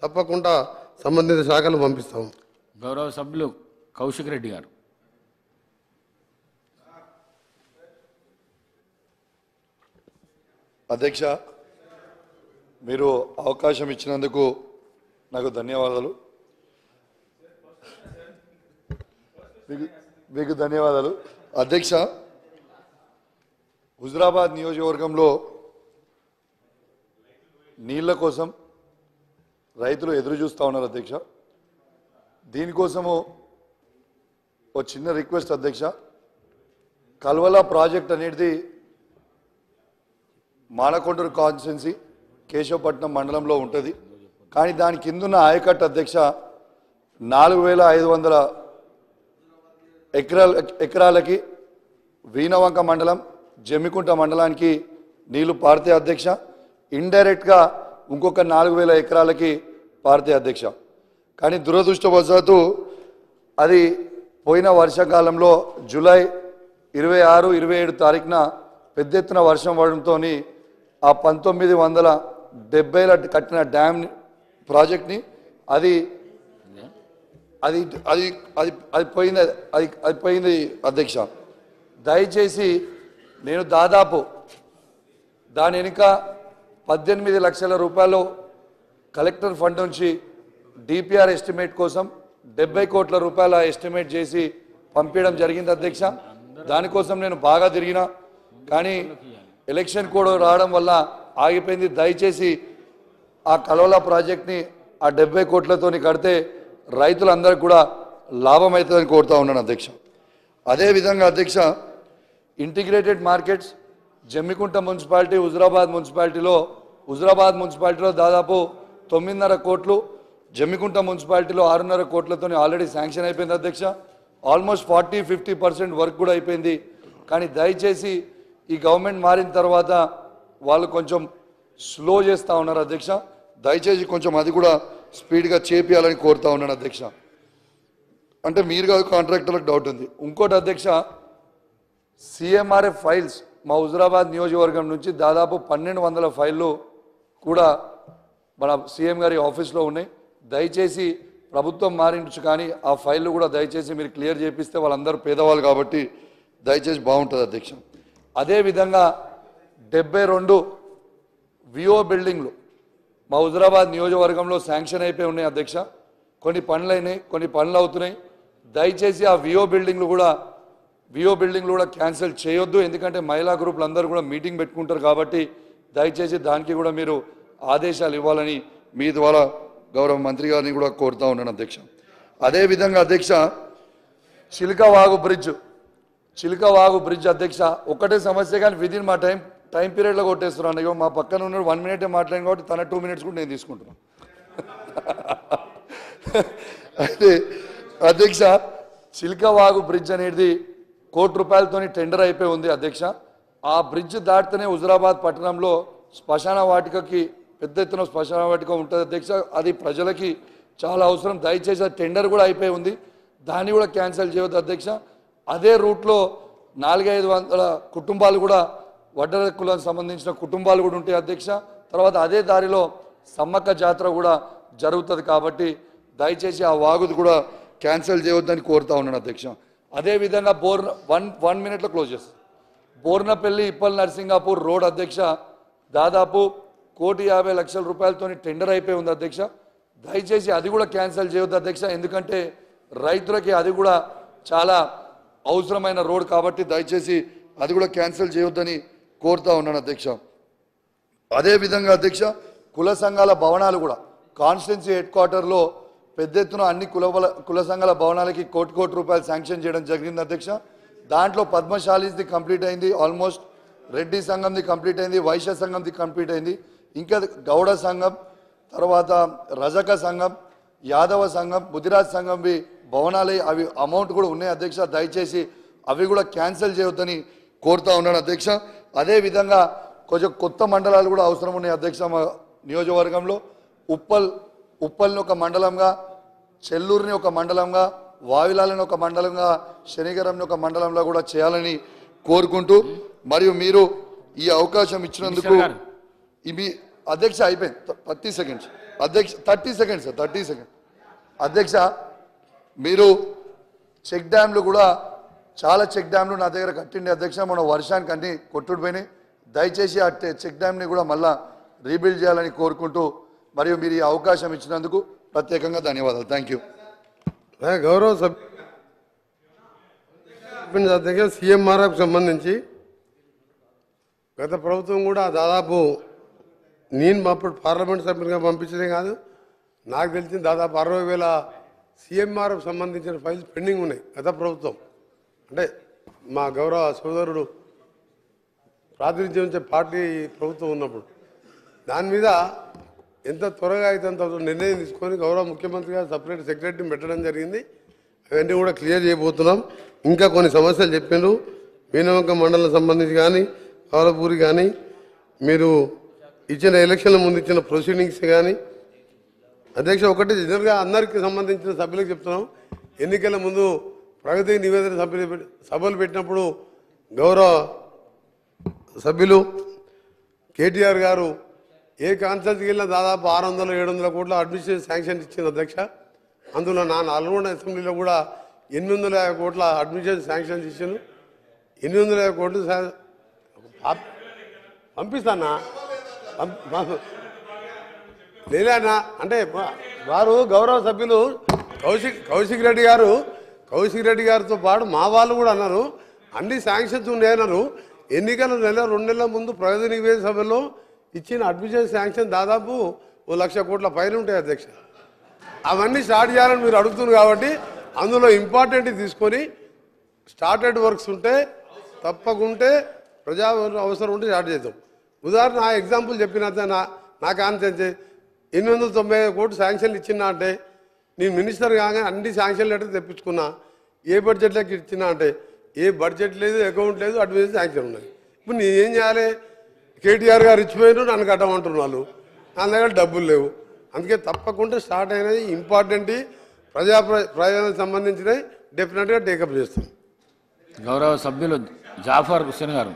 తప్పకుండా సంబంధిత శాఖలు పంపిస్తాము. గౌరవ సభ్యులు కౌశిక్ రెడ్డి గారు. అధ్యక్ష, మీరు అవకాశం ఇచ్చినందుకు నాకు ధన్యవాదాలు. మీకు ధన్యవాదాలు. అధ్యక్ష, హుజురాబాద్ నియోజకవర్గంలో నీళ్ల కోసం రైతులు ఎదురు చూస్తూ ఉన్నారు అధ్యక్ష. దీనికోసము ఒక చిన్న రిక్వెస్ట్ అధ్యక్ష. కల్వల ప్రాజెక్ట్ అనేది మానకొండూరు కాన్స్టిట్యున్సీ కేశవపట్నం మండలంలో ఉంటుంది. కానీ దాని కిందున్న ఆయకట్టు అధ్యక్ష 4500 ఎకరాలకి వీణవంక మండలం జమ్మికుంట మండలానికి నీళ్లు పారితే అధ్యక్ష. ఇండైరెక్ట్గా ఇంకొక 4000 ఎకరాలకి పారితే అధ్యక్ష. కానీ దురదృష్టవశాత్తు అది పోయిన వర్షాకాలంలో జూలై 26, 27 తారీఖున పెద్ద ఎత్తున వర్షం పడడంతో ఆ 1970లో కట్టిన డ్యామ్ ప్రాజెక్ట్ని అది అది అది అది అది పోయింది అది పోయింది అధ్యక్ష. దయచేసి నేను దాదాపు దాని వెనుక 18 లక్షల రూపాయలు కలెక్టర్ ఫండ్ నుంచి డిపిఆర్ ఎస్టిమేట్ కోసం 70 కోట్ల రూపాయల ఎస్టిమేట్ చేసి పంపించడం జరిగింది అధ్యక్ష. దానికోసం నేను బాగా తిరిగినా కానీ ఎలక్షన్ కోడ్ రావడం వల్ల ఆగిపోయింది. దయచేసి ఆ కల్వల ప్రాజెక్ట్ని ఆ 70 కోట్లతోని కడితే రైతులందరికీ కూడా లాభం అవుతుందని కోరుతా ఉన్నాను అధ్యక్ష. అదేవిధంగా అధ్యక్ష, integrated markets Jammikunta municipality Huzurabad మున్సిపాలిటీలో దాదాపు 9.5 కోట్లు, జమ్మికుంట మున్సిపాలిటీలో 6.5 కోట్లతో ఆల్రెడీ శాంక్షన్ అయిపోయింది అధ్యక్ష. ఆల్మోస్ట్ 40-50% వర్క్ కూడా అయిపోయింది. కానీ దయచేసి ఈ గవర్నమెంట్ మారిన తర్వాత వాళ్ళు కొంచెం స్లో చేస్తూ ఉన్నారు అధ్యక్ష. దయచేసి కొంచెం అది కూడా స్పీడ్గా చేపియాలని కోరుతా ఉన్నాను అధ్యక్ష. అంటే మీరు కాదు, కాంట్రాక్టర్లకు డౌట్ ఉంది. ఇంకోటి అధ్యక్ష, సిఎంఆర్ఎఫ్ ఫైల్స్ మా హుజురాబాద్ నియోజకవర్గం నుంచి దాదాపు 1200 ఫైళ్ళు కూడా మన సీఎం గారి ఆఫీస్లో ఉన్నాయి. దయచేసి ప్రభుత్వం మారించు కానీ ఆ ఫైళ్ళు కూడా దయచేసి మీరు క్లియర్ చేపిస్తే వాళ్ళందరూ పేదవాళ్ళు కాబట్టి దయచేసి బాగుంటుంది అధ్యక్ష. అదేవిధంగా 72 విఓ బిల్డింగ్లు మా హుజురాబాద్ నియోజకవర్గంలో శాంక్షన్ అయిపోయి ఉన్నాయి అధ్యక్ష. కొన్ని పనులు అయినాయి, కొన్ని పనులు అవుతున్నాయి. దయచేసి ఆ విఓ బిల్డింగ్లు కూడా క్యాన్సిల్ చేయొద్దు. ఎందుకంటే మహిళా గ్రూపులు అందరూ కూడా మీటింగ్ పెట్టుకుంటారు కాబట్టి దయచేసి దానికి కూడా మీరు ఆదేశాలు ఇవ్వాలని మీ ద్వారా గౌరవ మంత్రి గారిని కూడా కోరుతా ఉన్నాను అధ్యక్ష. అదేవిధంగా అధ్యక్ష, చిలకవాగు బ్రిడ్జ్ అధ్యక్ష ఒకటే సమస్య కానీ విదిన్ మా టైం పీరియడ్లో కొట్టేస్తున్నాను. ఇగో మా పక్కన ఉన్నాడు 1 మినిటే మాట్లాడింది కాబట్టి తన 2 మినిట్స్ కూడా నేను తీసుకుంటున్నాను. అయితే అధ్యక్ష, చిలకవాగు బ్రిడ్జ్ అనేది ₹1 కోటి టెండర్ అయిపోయి ఉంది అధ్యక్ష. ఆ బ్రిడ్జ్ దాటితేనే హుజురాబాద్ పట్టణంలో శ్మశాన వాటికకి పెద్ద ఎత్తున శ్మశాన వాటిక ఉంటుంది అధ్యక్ష. అది ప్రజలకి చాలా అవసరం. దయచేసి ఆ టెండర్ కూడా అయిపోయి ఉంది, దాన్ని కూడా క్యాన్సిల్ చేయవద్దు అధ్యక్ష. అదే రూట్లో 400-500 కుటుంబాలు కూడా వడ్డర కులానికి సంబంధించిన కుటుంబాలు కూడా ఉంటాయి అధ్యక్ష. తర్వాత అదే దారిలో సమ్మక్క జాతర కూడా జరుగుతుంది కాబట్టి దయచేసి ఆ వాగుది కూడా క్యాన్సిల్ చేయవద్దని కోరుతా ఉన్నాను అధ్యక్ష. అదేవిధంగా 1 మినిట్లో క్లోజ్ చేస్తాను. బోర్నపల్లి ఇప్పల్ నర్సింగాపూర్ రోడ్ అధ్యక్ష దాదాపు ₹1,50,00,000 టెండర్ అయిపోయి ఉంది అధ్యక్ష. దయచేసి అది కూడా క్యాన్సిల్ చేయవద్దు అధ్యక్ష. ఎందుకంటే రైతులకి అది కూడా చాలా అవసరమైన రోడ్ కాబట్టి దయచేసి అది కూడా క్యాన్సిల్ చేయవద్దని కోరుతా ఉన్నాను అధ్యక్ష. అదేవిధంగా అధ్యక్ష, కుల సంఘాల భవనాలు కూడా కాన్స్టిట్యున్సీ హెడ్ క్వార్టర్లో పెద్ద ఎత్తున అన్ని కుల సంఘాల భవనాలకి ₹1 కోటి శాంక్షన్ చేయడం జరిగింది అధ్యక్ష. దాంట్లో పద్మశాలీది కంప్లీట్ అయింది, ఆల్మోస్ట్ రెడ్డి సంఘంది కంప్లీట్ అయింది, వైశ్య సంఘంది కంప్లీట్ అయింది, ఇంకా గౌడ సంఘం, తర్వాత రజక సంఘం, యాదవ సంఘం, ముదిరాజ్ సంఘంవి భవనాలు అవి అమౌంట్ కూడా ఉన్నాయి అధ్యక్ష. దయచేసి అవి కూడా క్యాన్సిల్ చేయొద్దని కోరుతా ఉన్నాను అధ్యక్ష. అదేవిధంగా కొంచెం కొత్త మండలాలు కూడా అవసరం ఉన్నాయి అధ్యక్ష. మా నియోజకవర్గంలో ఉప్పల్ని ఒక మండలంగా, చెల్లూరుని ఒక మండలంగా, వావిలాలని ఒక మండలంగా, శనిగరంని ఒక మండలంలో కూడా చేయాలని కోరుకుంటూ మరియు మీరు ఈ అవకాశం ఇచ్చినందుకు అధ్యక్ష అయిపోయింది 30 సెకండ్స్ అధ్యక్ష 30 సెకండ్స్ 30 సెకండ్స్ అధ్యక్ష మీరు చెక్ డ్యామ్లు కూడా చాలా చెక్ డ్యామ్లు నా దగ్గర కట్టిండి అధ్యక్ష మన వర్షానికి అన్ని కొట్టుడిపోయినాయి దయచేసి ఆ చెక్ డ్యామ్ని కూడా మళ్ళా రీబిల్డ్ చేయాలని కోరుకుంటూ మరియు మీరు ఈ అవకాశం ఇచ్చినందుకు ప్రత్యేకంగా ధన్యవాదాలు థ్యాంక్ యూ గౌరవ సభ్యులు సీఎంఆర్ఎఫ్ సంబంధించి గత ప్రభుత్వం కూడా దాదాపు నేను అప్పుడు పార్లమెంట్ సభ్యునిగా పంపించడే కాదు నాకు తెలిసిన దాదాపు 60,000 సీఎంఆర్ఎఫ్ సంబంధించిన ఫైల్స్ పెండింగ్ ఉన్నాయి గత ప్రభుత్వం అంటే మా గౌరవ సోదరుడు ప్రాతినిధ్యం ఇచ్చే పార్టీ ప్రభుత్వం ఉన్నప్పుడు దాని మీద ఎంత త్వరగా అయితే అంత నిర్ణయం తీసుకొని గౌరవ ముఖ్యమంత్రి గారు సపరేట్ సెక్రటరీని పెట్టడం జరిగింది అవన్నీ కూడా క్లియర్ చేయబోతున్నాం ఇంకా కొన్ని సమస్యలు చెప్పారు మీనవంక మండలం సంబంధించి కానీ కవలపూరి కానీ మీరు ఇచ్చిన ఎలక్షన్ల ముందు ఇచ్చిన ప్రొసీడింగ్స్ కానీ అధ్యక్ష ఒకటి జనరల్గా అందరికీ సంబంధించిన సభ్యులకు చెప్తున్నాం ఎన్నికల ముందు ప్రగతి నివేదన సభలు పెట్టినప్పుడు గౌరవ సభ్యులు కేటీఆర్ గారు ఏ కాన్సెన్స్కి వెళ్ళినా దాదాపు 600-700 కోట్ల అడ్మినిస్ట్రేషన్ శాంక్షన్ ఇచ్చింది అధ్యక్ష అందులో నా నల్గొండ అసెంబ్లీలో కూడా 850 కోట్ల అడ్మినిస్ట్రేషన్ శాంక్షన్ ఇచ్చాను 850 కోట్లు పంపిస్తానా లేదన్నా అంటే వారు గౌరవ సభ్యులు కౌశిక్ రెడ్డి గారితో పాటు మా వాళ్ళు కూడా అన్నారు అన్ని శాంక్షన్స్ ఉన్నాయన్నారు ఎన్నికల 2 నెలల ముందు ప్రగతి నివేదిక సభలో ఇచ్చిన అడ్మిషన్ శాంక్షన్ దాదాపు 1,00,000 కోట్ల పైన ఉంటాయి అధ్యక్ష అవన్నీ స్టార్ట్ చేయాలని మీరు అడుగుతున్నారు కాబట్టి అందులో ఇంపార్టెంట్ తీసుకొని స్టార్టెడ్ వర్క్స్ ఉంటే తప్పకుంటే ప్రజా అవసరం ఉంటే స్టార్ట్ చేద్దాం ఉదాహరణ ఆ ఎగ్జాంపుల్ చెప్పిన నా కాన్సెన్స్ 890 కోట్లు శాంక్షన్లు ఇచ్చినా అంటే నేను మినిస్టర్ కాగానే అన్ని శాంక్షన్ లెటర్ తెప్పించుకున్నా ఏ బడ్జెట్లోకి ఇచ్చినా అంటే ఏ బడ్జెట్ లేదు అకౌంట్ లేదు అడ్మినిస్ట్రేషన్ శాంక్షన్ ఉన్నాయి ఇప్పుడు నేను ఏం చేయాలి కేటీఆర్ గారు ఇచ్చిపోయినా నన్ను కట్టమంటున్నారు వాళ్ళు నా దగ్గర డబ్బులు లేవు అందుకే తప్పకుండా స్టార్ట్ అయినది ఇంపార్టెంట్ ప్రయోజనానికి సంబంధించినవి డెఫినెట్గా టేకప్ చేస్తాం గౌరవ సభ్యులు జాఫర్ హుస్సేన్ గారు